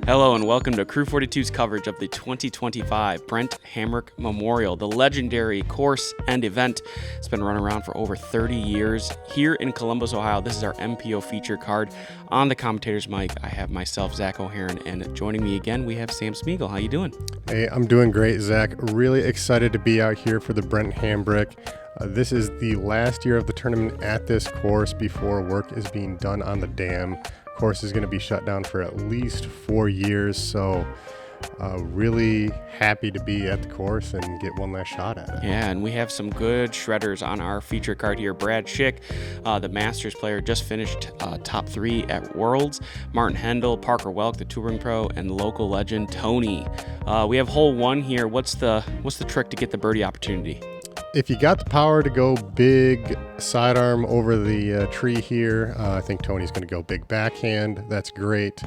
Hello and welcome to Crew 42's coverage of the 2025 Brent Hambrick Memorial, the legendary course and event. It's been run around for over 30 years here in Columbus, Ohio. This is our MPO Feature Card. On the commentator's mic, I have myself, Zach O'Haron, and joining me again, we have Sam Smigiel. How you doing? Hey, I'm doing great, Zach. Really excited to be out here for the Brent Hambrick. This is the last year of the tournament at this course before work is being done on the dam. Course is going to be shut down for at least 4 years, so really happy to be at the course and get one last shot at it. Yeah, and we have some good shredders on our feature card here. Brad Schick, the Masters player, just finished top 3 at Worlds. Martin Hendel, Parker Welck, the touring pro, and local legend Tony. We have hole 1 here. What's the trick to get the birdie opportunity? If you got the power to go big sidearm over the tree here, I think Tony's going to go big backhand. That's great.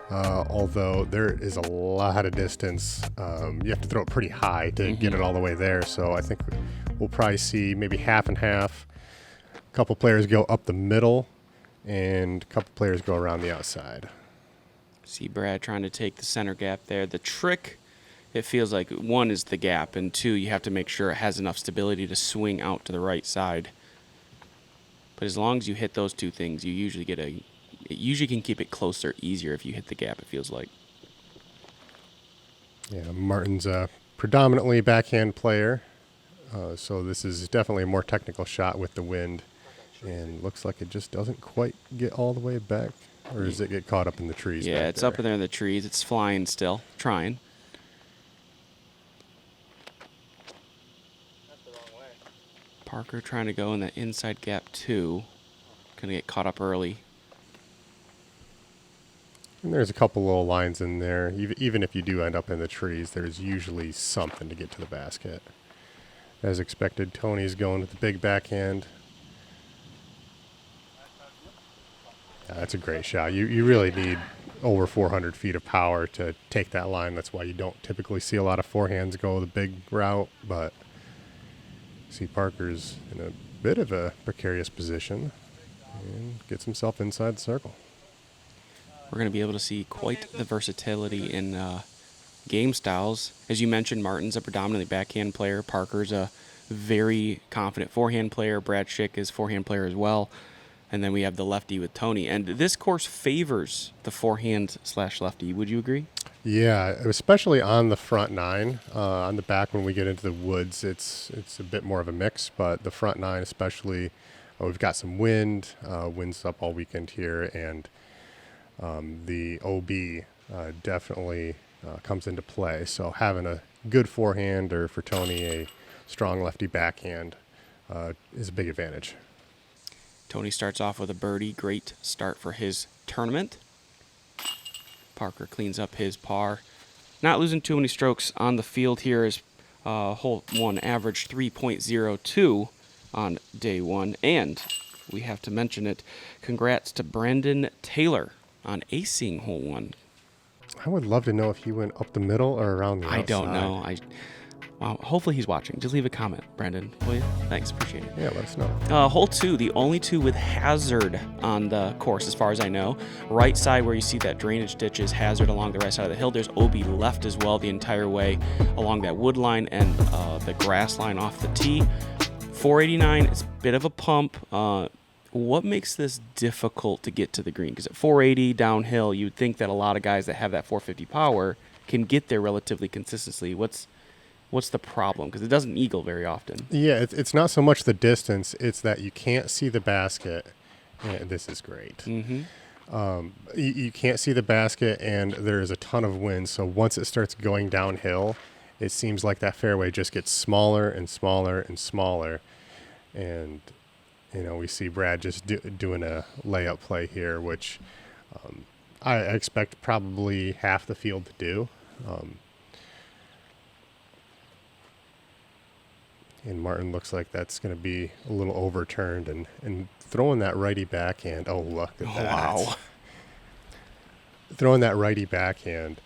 Although there is a lot of distance. You have to throw it pretty high to get it all the way there. So I think we'll probably see maybe half and half. A couple players go up the middle and a couple players go around the outside. See Brad trying to take the center gap there. The trick, it feels like 1 is the gap, and 2, you have to make sure it has enough stability to swing out to the right side. But as long as you hit those 2 things, you usually it usually can keep it closer, easier if you hit the gap, it feels like. Yeah, Martin's a predominantly backhand player, so this is definitely a more technical shot with the wind, and looks like it just doesn't quite get all the way back, or does it get caught up in the trees? Yeah, it's up in there in the trees. It's flying still, trying. Parker trying to go in that inside gap too. Gonna get caught up early. And there's a couple little lines in there. Even if you do end up in the trees, there's usually something to get to the basket. As expected, Tony's going with the big backhand. Yeah, that's a great shot. You really need over 400 feet of power to take that line. That's why you don't typically see a lot of forehands go the big route, but see Parker's in a bit of a precarious position and gets himself inside the circle. We're going to be able to see quite the versatility in game styles. As you mentioned, Martin's a predominantly backhand player. Parker's a very confident forehand player. Brad Schick is forehand player as well. And then we have the lefty with Tony. And this course favors the forehand/lefty. Would you agree? Yeah, especially on the front 9. On the back, when we get into the woods, it's a bit more of a mix. But the front 9 especially, we've got some wind. Wind's up all weekend here. And the OB definitely comes into play. So having a good forehand, or for Tony, a strong lefty backhand is a big advantage. Tony starts off with a birdie. Great start for his tournament. Parker cleans up his par. Not losing too many strokes on the field here as hole 1 averaged 3.02 on day 1. And we have to mention it. Congrats to Brandon Taylor on acing hole 1. I would love to know if he went up the middle or around the outside. I don't know. Well, hopefully he's watching. Just leave a comment, Brandon, will you? Thanks, appreciate it. Yeah, let us know. Hole 2, the only 2 with hazard on the course, as far as I know. Right side where you see that drainage ditch is hazard along the right side of the hill. There's OB left as well the entire way along that wood line and the grass line off the tee. 489, it's a bit of a pump. What makes this difficult to get to the green? Because at 480 downhill, you'd think that a lot of guys that have that 450 power can get there relatively consistently. What's the problem? Because it doesn't eagle very often. Yeah, it's not so much the distance. It's that you can't see the basket. And this is great. Mm-hmm. You can't see the basket, and there's a ton of wind. So once it starts going downhill, it seems like that fairway just gets smaller and smaller and smaller. And, we see Brad just doing a layup play here, which I expect probably half the field to do. And Martin looks like that's going to be a little overturned and throwing that righty backhand. Oh, look at that. Wow. Throwing that righty backhand,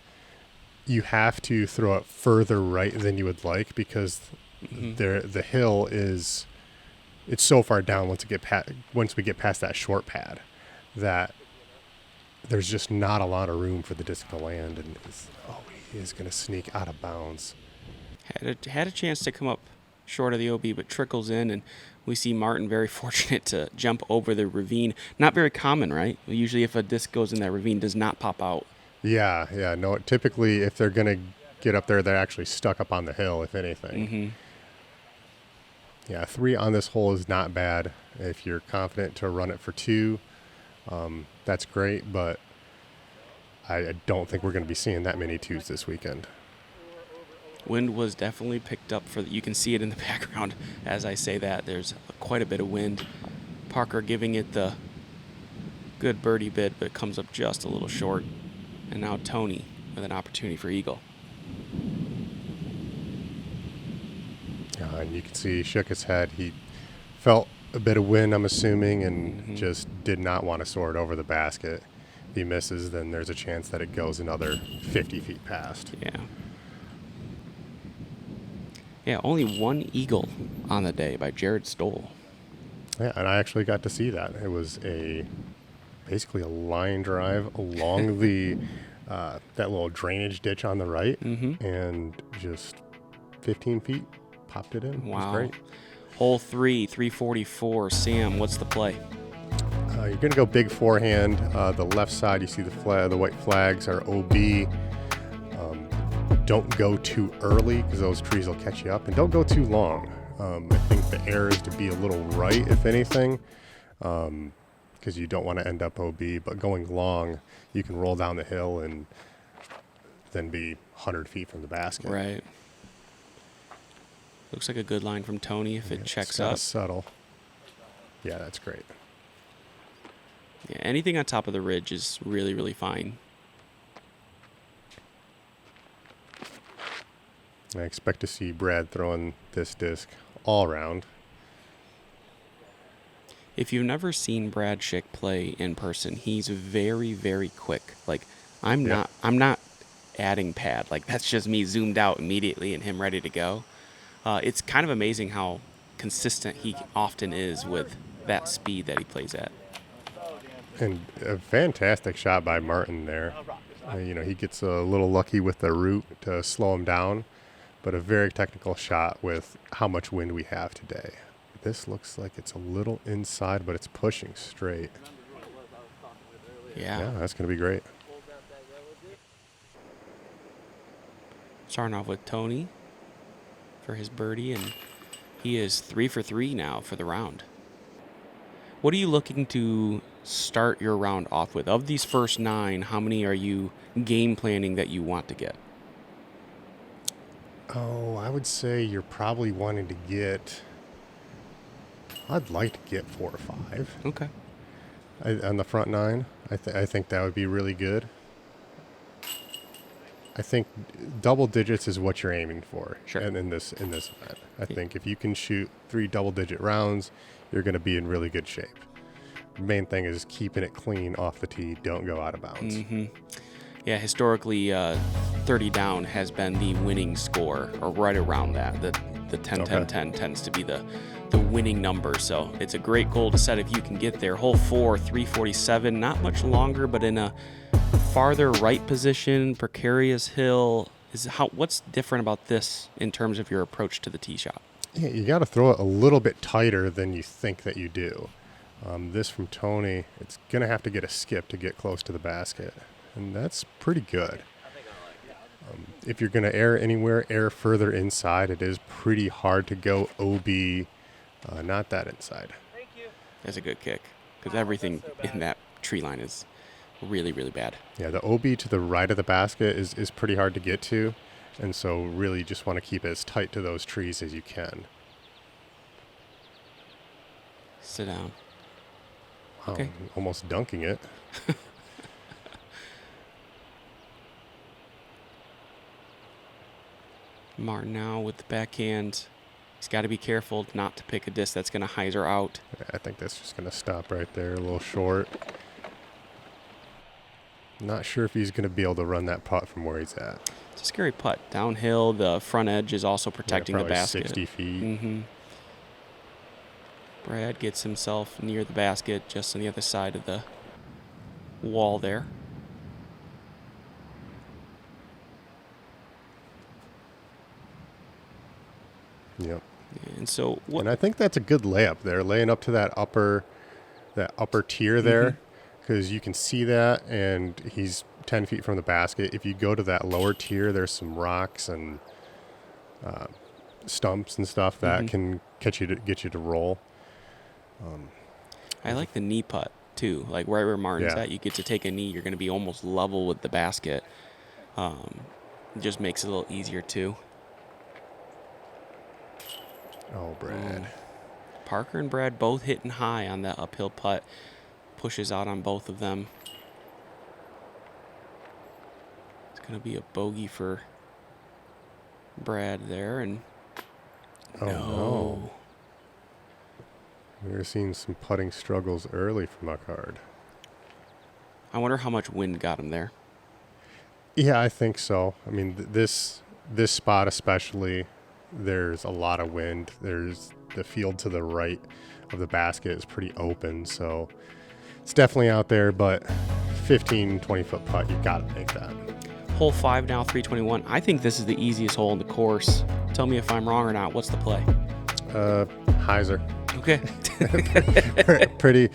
you have to throw it further right than you would like because the hill it's so far down once we get past that short pad that there's just not a lot of room for the disc to land, and he is going to sneak out of bounds. Had a chance to come up short of the OB, but trickles in, and we see Martin very fortunate to jump over the ravine. Not very common, right? Usually if a disc goes in that ravine, does not pop out. Yeah. No, typically if they're going to get up there, they're actually stuck up on the hill, if anything. Mm-hmm. Yeah, 3 on this hole is not bad. If you're confident to run it for 2, that's great, but I don't think we're going to be seeing that many 2s this weekend. Wind was definitely picked up you can see it in the background as I say that. There's quite a bit of wind. Parker giving it the good birdie bid, but it comes up just a little short. And now Tony with an opportunity for eagle. And you can see he shook his head. He felt a bit of wind, I'm assuming, and just did not want to soar it over the basket. If he misses, then there's a chance that it goes another 50 feet past. Yeah, only 1 eagle on the day by Jared Stoll. Yeah, and I actually got to see that. It was basically a line drive along the that little drainage ditch on the right, and just 15 feet, popped it in. Wow. It was great. Hole 3, 344. Sam, what's the play? You're going to go big forehand. The left side, you see the white flags are OB. Don't go too early because those trees will catch you up, and don't go too long. I think the air is to be a little right, if anything, because you don't want to end up OB, but going long, you can roll down the hill and then be 100 feet from the basket. Right. Looks like a good line from Tony if it checks up. Subtle. Yeah, that's great. Yeah, anything on top of the ridge is really, really fine. I expect to see Brad throwing this disc all around. If you've never seen Brad Schick play in person, he's very, very quick. Like I'm not adding pad. Like that's just me zoomed out immediately and him ready to go. It's kind of amazing how consistent he often is with that speed that he plays at. And a fantastic shot by Martin there. He gets a little lucky with the root to slow him down, but a very technical shot with how much wind we have today. This looks like it's a little inside, but it's pushing straight. Yeah, that's going to be great. Starting off with Tony for his birdie, and he is 3 for 3 now for the round. What are you looking to start your round off with? Of these first 9, how many are you game planning that you want to get? Oh, I would say you're probably wanting to get... I'd like to get 4 or 5. Okay. On the front 9, I think that would be really good. I think double digits is what you're aiming for. Sure. And in this event, I think if you can shoot 3 double-digit rounds, you're going to be in really good shape. The main thing is keeping it clean off the tee. Don't go out of bounds. Mm-hmm. Yeah, historically, 30 down has been the winning score, or right around that. The 10-10-10 tends to be the winning number, so it's a great goal to set if you can get there. Hole 4, 347, not much longer, but in a farther right position, precarious hill. What's different about this in terms of your approach to the tee shot? Yeah, you got to throw it a little bit tighter than you think that you do. This from Tony, it's going to have to get a skip to get close to the basket, and that's pretty good. If you're going to air anywhere, air further inside. It is pretty hard to go OB, not that inside. That's a good kick, because everything in that tree line is really, really bad. Yeah, the OB to the right of the basket is pretty hard to get to, and so really just want to keep as tight to those trees as you can. Sit down. Wow, Okay. Almost dunking it. Martin now with the backhand. He's got to be careful not to pick a disc that's going to hyzer out. Yeah, I think that's just going to stop right there, a little short. Not sure if he's going to be able to run that putt from where he's at. It's a scary putt. Downhill, the front edge is also protecting the basket. 60 feet. Mm-hmm. Brad gets himself near the basket, just on the other side of the wall there. Yep. And so what? And I think that's a good layup there, laying up to that upper tier there, because you can see that, and he's 10 feet from the basket. If you go to that lower tier, there's some rocks and stumps and stuff that can get you to roll. I like the knee putt too. Like wherever Martin's Yeah. at, you get to take a knee. You're going to be almost level with the basket. It just makes it a little easier too. Oh, Brad. Parker and Brad both hitting high on that uphill putt. Pushes out on both of them. It's going to be a bogey for Brad there. And Oh, no. We're seeing some putting struggles early from our card. I wonder how much wind got him there. Yeah, I think so. I mean, this spot especially, there's a lot of wind. There's the field to the right of the basket is pretty open, so it's definitely out there, but 15, 20-foot putt, you've got to make that. Hole 5 now, 321. I think this is the easiest hole in the course. Tell me if I'm wrong or not. What's the play? Hyzer. Okay. pretty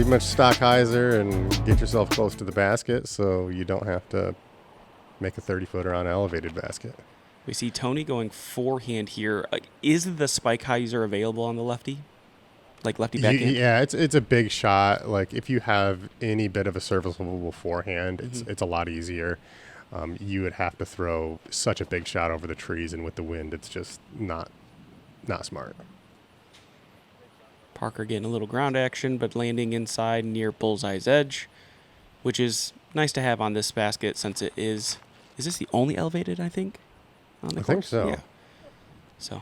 much stock hyzer and get yourself close to the basket so you don't have to make a 30-footer on an elevated basket. We see Tony going forehand here. Is the spike hyzer available on the lefty? Like lefty backhand? Yeah, it's a big shot. Like if you have any bit of a serviceable forehand, it's a lot easier. You would have to throw such a big shot over the trees, and with the wind, it's just not smart. Parker getting a little ground action, but landing inside near bullseye's edge, which is nice to have on this basket since it is. Is this the only elevated, I think, on the course? I think so. Yeah. So.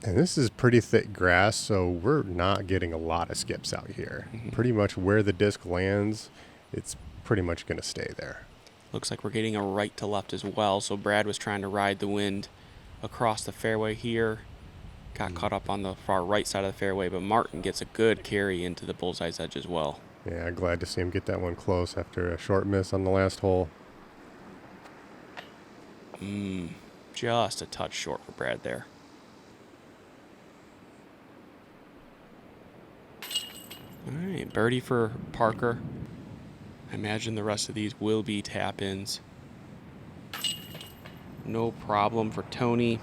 And this is pretty thick grass, so we're not getting a lot of skips out here. Pretty much where the disc lands, it's pretty much going to stay there. Looks like we're getting a right to left as well. So Brad was trying to ride the wind across the fairway here. Got caught up on the far right side of the fairway, but Martin gets a good carry into the bullseye's edge as well. Yeah, glad to see him get that one close after a short miss on the last hole. Just a touch short for Brad there. All right, birdie for Parker. I imagine the rest of these will be tap-ins. No problem for Tony.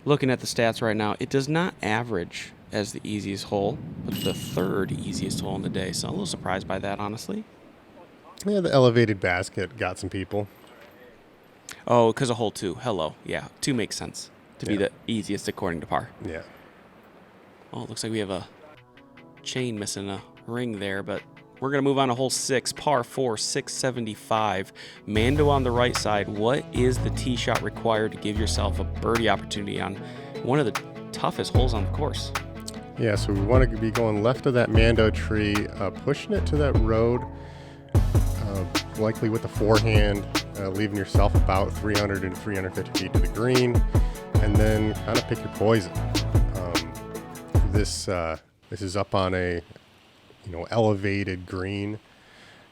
Looking at the stats right now, it does not average as the easiest hole, but the third easiest hole in the day. So I'm a little surprised by that, honestly. Yeah, the elevated basket got some people. Oh, because of hole 2. Hello. Yeah, 2 makes sense to be the easiest according to par. Yeah. Oh, it looks like we have a chain missing a ring there, but we're going to move on to hole 6, par 4, 675. Mando on the right side. What is the tee shot required to give yourself a birdie opportunity on one of the toughest holes on the course? Yeah, so we want to be going left of that Mando tree, pushing it to that road, likely with the forehand, leaving yourself about 300 and 350 feet to the green, and then kind of pick your poison. This is up on a elevated green,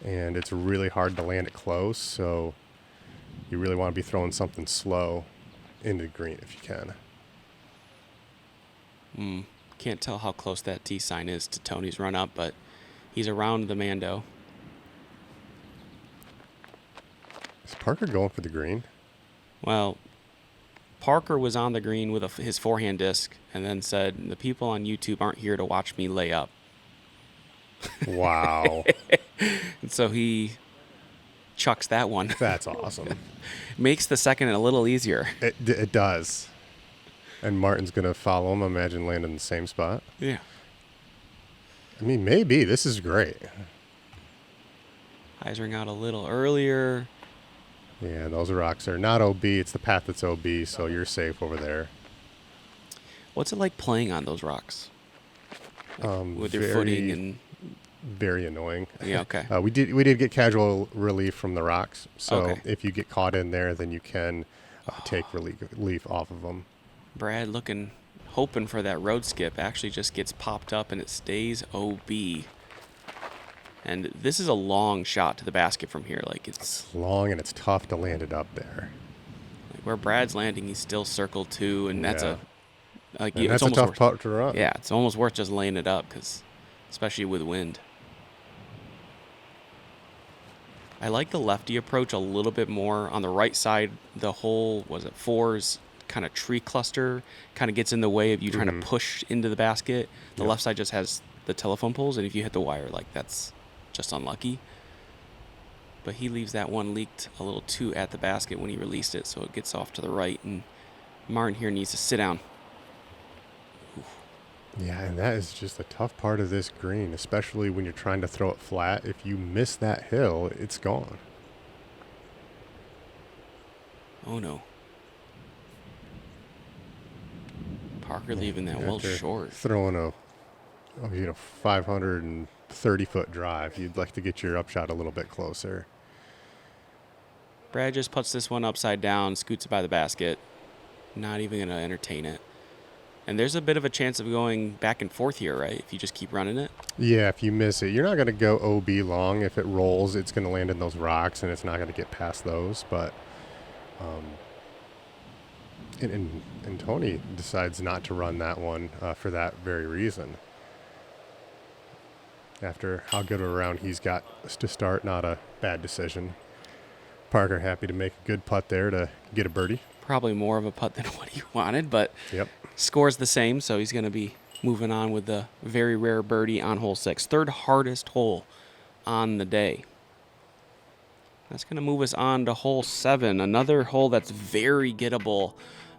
and it's really hard to land it close, so you really want to be throwing something slow into the green if you can. Can't tell how close that tee sign is to Tony's run up, but he's around the Mando. Is Parker going for the green? Well, Parker was on the green with his forehand disc and then said, the people on YouTube aren't here to watch me lay up. Wow. And so he chucks that one. That's awesome. Makes the second a little easier. It does. And Martin's going to follow him, imagine landing in the same spot. Yeah. I mean, maybe. This is great. Hyzering out a little earlier. Yeah, those rocks are not OB. It's the path that's OB, so you're safe over there. What's it like playing on those rocks? With your footing and... Very annoying. Yeah, okay. We did get casual relief from the rocks, so Okay. if you get caught in there, then you can take relief off of them. Brad hoping for that road skip, actually just gets popped up and it stays OB. And this is a long shot to the basket from here. Like it's long and it's tough to land it up there. like where Brad's landing, he's still circle 2, and that's Yeah. like And it's that's a almost tough worth, putt to run. yeah, it's almost worth just laying it up because, especially with wind. I like the lefty approach a little bit more. On the right side, the whole, was it 4's kind of tree cluster kind of gets in the way of you trying to push into the basket. The left side just has the telephone poles, and if you hit the wire, like that's just unlucky. But he leaves that one leaked a little too at the basket when he released it, so it gets off to the right, and Martin here needs to sit down. Yeah, and that is just a tough part of this green, especially when you're trying to throw it flat. If you miss that hill, it's gone. Oh no. Parker leaving that well After short. Throwing a 530-foot drive, you'd like to get your upshot a little bit closer. Brad just puts this one upside down, scoots it by the basket. Not even going to entertain it. And there's a bit of a chance of going back and forth here, right? If you just keep running it. Yeah, if you miss it, you're not going to go OB long. If it rolls, it's going to land in those rocks, and it's not going to get past those. But, and Tony decides not to run that one for that very reason. After how good of a round he's got to start, not a bad decision. Parker happy to make a good putt there to get a birdie. Probably more of a putt than what he wanted, but Yep. Scores the same, so he's going to be moving on with the very rare birdie on hole 6. Third hardest hole on the day. That's going to move us on to hole 7, another hole that's very gettable.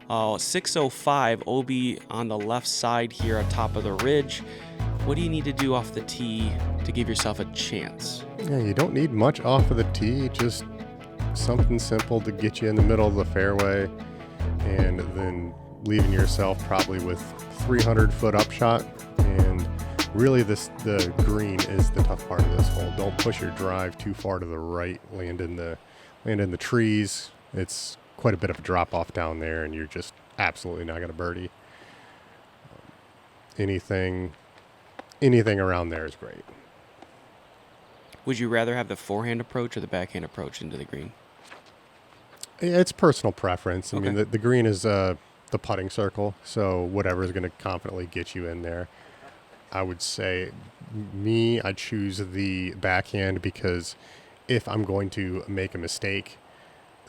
605 OB on the left side here on top of the ridge. What do you need to do off the tee to give yourself a chance? Yeah, you don't need much off of the tee, just something simple to get you in the middle of the fairway, and then leaving yourself probably with 300-foot upshot. And really the green is the tough part of this hole. Don't push your drive too far to the right, land in the trees. It's quite a bit of a drop off down there, and you're just absolutely not going to birdie. Anything around there is great. Would you rather have the forehand approach or the backhand approach into the green? It's personal preference. I Okay. mean, the green is the putting circle, so whatever is going to confidently get you in there. I would say I choose the backhand because if I'm going to make a mistake,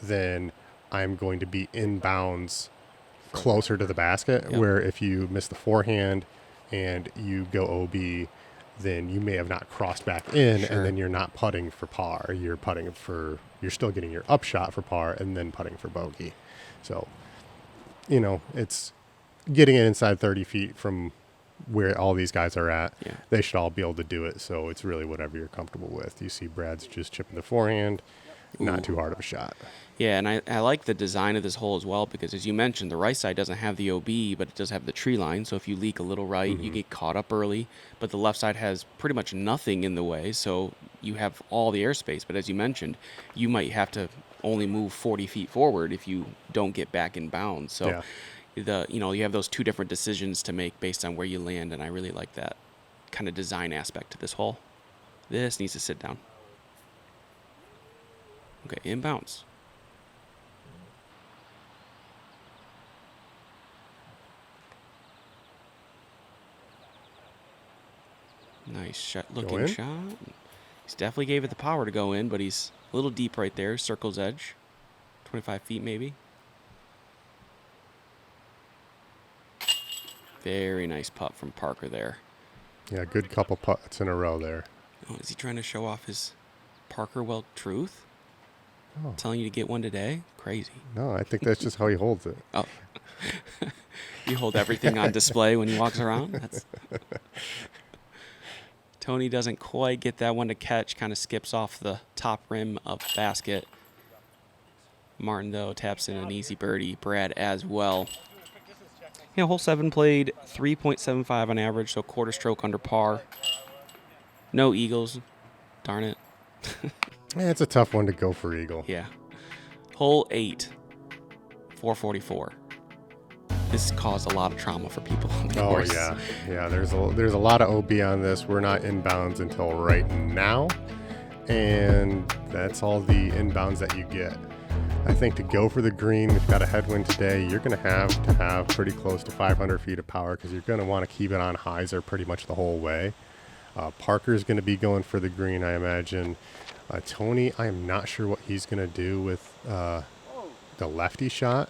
then I'm going to be in bounds closer to the basket, Yep. where if you miss the forehand and you go OB, then you may have not crossed back in, Sure. and then you're not putting for par. You're still getting your upshot for par and then putting for bogey. So, it's getting it inside 30 feet from where all these guys are at. Yeah. They should all be able to do it. So it's really whatever you're comfortable with. You see Brad's just chipping the forehand, not too hard of a shot. Yeah, and I like the design of this hole as well because, as you mentioned, the right side doesn't have the OB, but it does have the tree line. So if you leak a little right, you get caught up early. But the left side has pretty much nothing in the way, so you have all the airspace. But as you mentioned, you might have to only move 40 feet forward if you don't get back in bounds. So you have those two different decisions to make based on where you land, and I really like that kind of design aspect to this hole. This needs to sit down. Okay, inbounds. Nice shot, looking in? shot. He's definitely gave it the power to go in, but he's a little deep right there. Circle's edge, 25 feet maybe. Very nice putt from Parker there. Yeah, good couple putts in a row there. Oh, is he trying to show off his Parker Welck truth? Oh. Telling you to get one today? Crazy. No, I think that's just how he holds it. Oh. You hold everything on display when he walks around? Tony doesn't quite get that one to catch, kind of skips off the top rim of the basket. Martin, though, taps in an easy birdie. Brad as well. Yeah, hole 7 played 3.75 on average, so quarter stroke under par. No eagles. Darn it. Yeah, it's a tough one to go for eagle. Yeah. Hole 8, 444. this caused a lot of trauma for people on the Oh course. yeah. There's a lot of OB on this. We're not inbounds until right now, and that's all the inbounds that you get. I think to go for the green, we've got a headwind today. You're going to have pretty close to 500 feet of power because you're going to want to keep it on hyzer pretty much the whole way. Parker's going to be going for the green, I imagine. Tony, I am not sure what he's going to do with the lefty shot,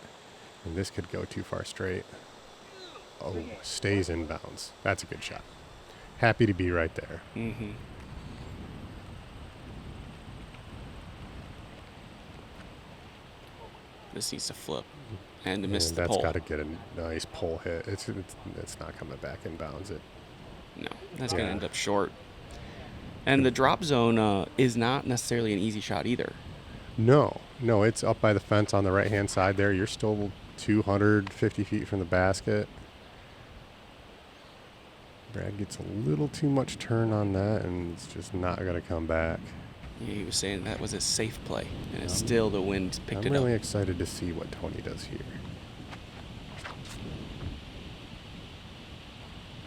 and this could go too far straight. Oh, stays inbounds. That's a good shot. Happy to be right there. Mm-hmm. This needs to flip and to miss the That's pole. got to get a nice pole hit. It's not coming back inbounds. No, that's going to end up short. And the drop zone is not necessarily an easy shot either. No, it's up by the fence on the right-hand side there. You're still 250 feet from the basket. Brad gets a little too much turn on that, and it's just not going to come back. Yeah, he was saying that was a safe play, and it's still the wind picked it up. I'm really excited to see what Tony does here.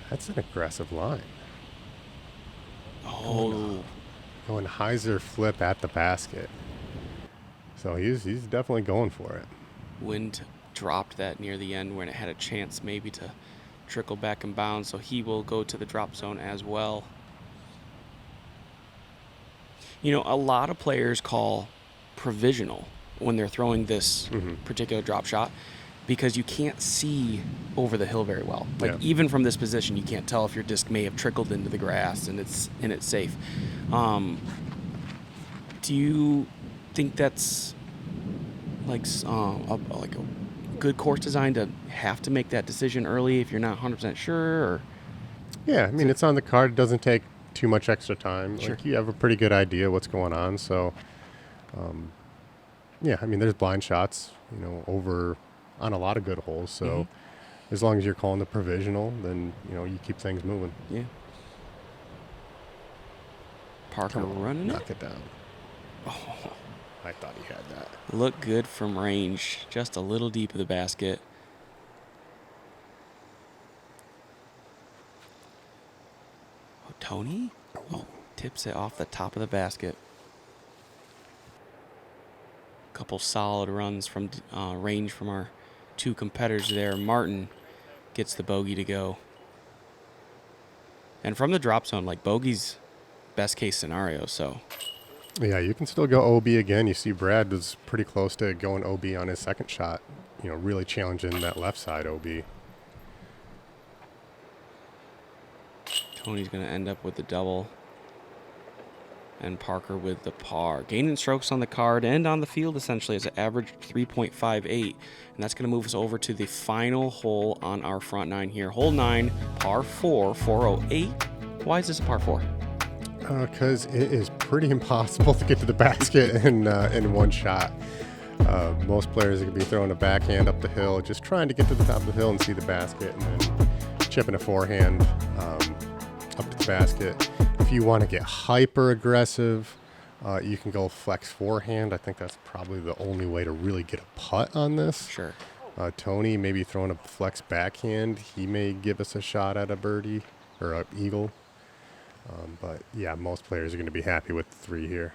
That's an aggressive line. Oh. Going hyzer flip at the basket. So he's definitely going for it. Wind dropped that near the end when it had a chance maybe to trickle back and bounce, so he will go to the drop zone as well. You know, a lot of players call provisional when they're throwing this particular drop shot because you can't see over the hill very well. Like even from this position, you can't tell if your disc may have trickled into the grass and it's safe. Do you think that's like a good course design to have to make that decision early if you're not 100% sure? Or? Yeah, I mean, it's on the card. It doesn't take too much extra time. Sure. Like, you have a pretty good idea what's going on. So, yeah, I mean, there's blind shots, over on a lot of good holes. So as long as you're calling the provisional, then, you keep things moving. Yeah. Parker running knock it down. Oh. I thought he had that. Look good from range, just a little deep of the basket. Oh, Tony? Oh, tips it off the top of the basket. Couple solid runs from range from our two competitors there. Martin gets the bogey to go. And from the drop zone, like bogey's best case scenario, so... Yeah, you can still go OB again. You see Brad was pretty close to going OB on his second shot, really challenging that left side OB. Tony's going to end up with the double. And Parker with the par. Gaining strokes on the card and on the field, essentially, is an average 3.58. And that's going to move us over to the final hole on our front nine here. Hole 9, par 4, 408. Why is this a par 4? Because it is pretty impossible to get to the basket in one shot. Most players are going to be throwing a backhand up the hill, just trying to get to the top of the hill and see the basket, and then chipping a forehand up to the basket. If you want to get hyper aggressive, you can go flex forehand. I think that's probably the only way to really get a putt on this. Sure. Tony maybe throwing a flex backhand. He may give us a shot at a birdie or an eagle. But, yeah, most players are going to be happy with the 3 here.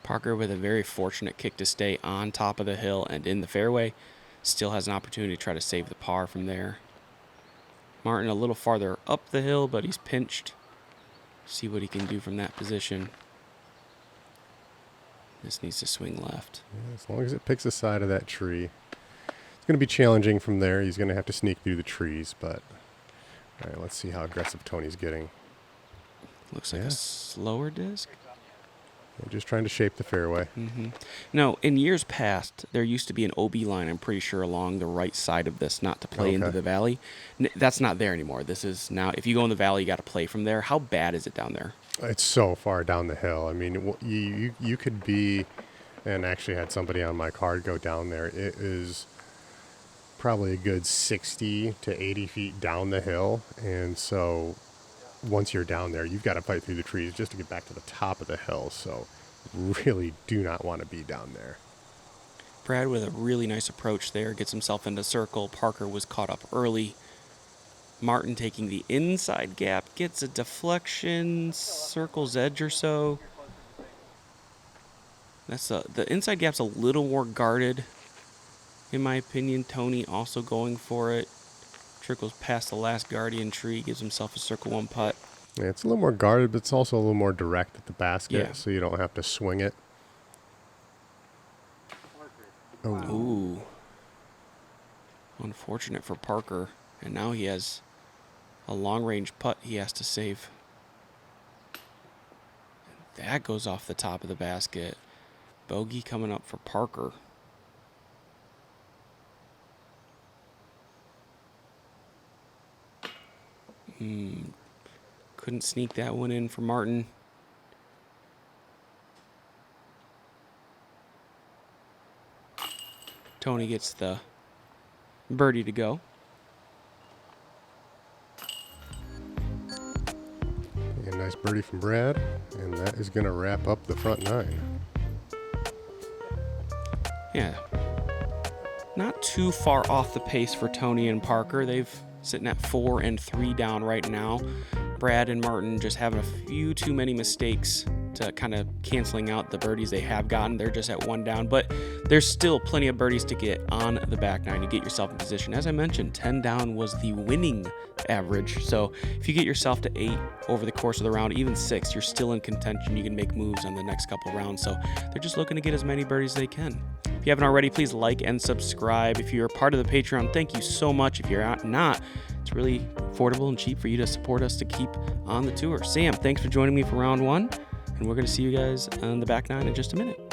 Parker with a very fortunate kick to stay on top of the hill and in the fairway. Still has an opportunity to try to save the par from there. Martin a little farther up the hill, but he's pinched. See what he can do from that position. This needs to swing left. Yeah, as long as it picks the side of that tree. It's going to be challenging from there. He's going to have to sneak through the trees, but all right, let's see how aggressive Tony's getting. Looks like a slower disc. We're just trying to shape the fairway. No, in years past, there used to be an OB line, I'm pretty sure, along the right side of this, not to play into the valley. That's not there anymore. This is now, if you go in the valley, you got to play from there. How bad is it down there? It's so far down the hill. I mean, you could be, and actually had somebody on my card go down there. It is probably a good 60 to 80 feet down the hill, and so once you're down there, you've got to fight through the trees just to get back to the top of the hill. So really do not want to be down there. Brad with a really nice approach there, gets himself into circle. Parker was caught up early. Martin taking the inside gap, gets a deflection, circle's edge or so. The inside gap's a little more guarded, in my opinion. Tony also going for it. Trickles past the last guardian tree, gives himself a circle 1 putt. Yeah, it's a little more guarded, but it's also a little more direct at the basket, Yeah. so you don't have to swing it. Oh. Ooh. Unfortunate for Parker. And now he has a long-range putt he has to save. That goes off the top of the basket. Bogey coming up for Parker. Couldn't sneak that one in for Martin. Tony gets the birdie to go. A nice birdie from Brad, and that is going to wrap up the front 9. Yeah. Not too far off the pace for Tony and Parker. They've sitting at 4 and 3 down right now. Brad and Martin just having a few too many mistakes to kind of canceling out the birdies they have gotten. They're just at 1 down, but there's still plenty of birdies to get on the back 9 to get yourself in position. As I mentioned, 10 down was the winning average. So if you get yourself to 8 over the course of the round, even 6, you're still in contention. You can make moves on the next couple rounds. So they're just looking to get as many birdies as they can. If you haven't already, please like and subscribe. If you're a part of the Patreon, thank you so much. If you're not, it's really affordable and cheap for you to support us to keep on the tour. Sam, thanks for joining me for round 1. And we're going to see you guys on the back 9 in just a minute.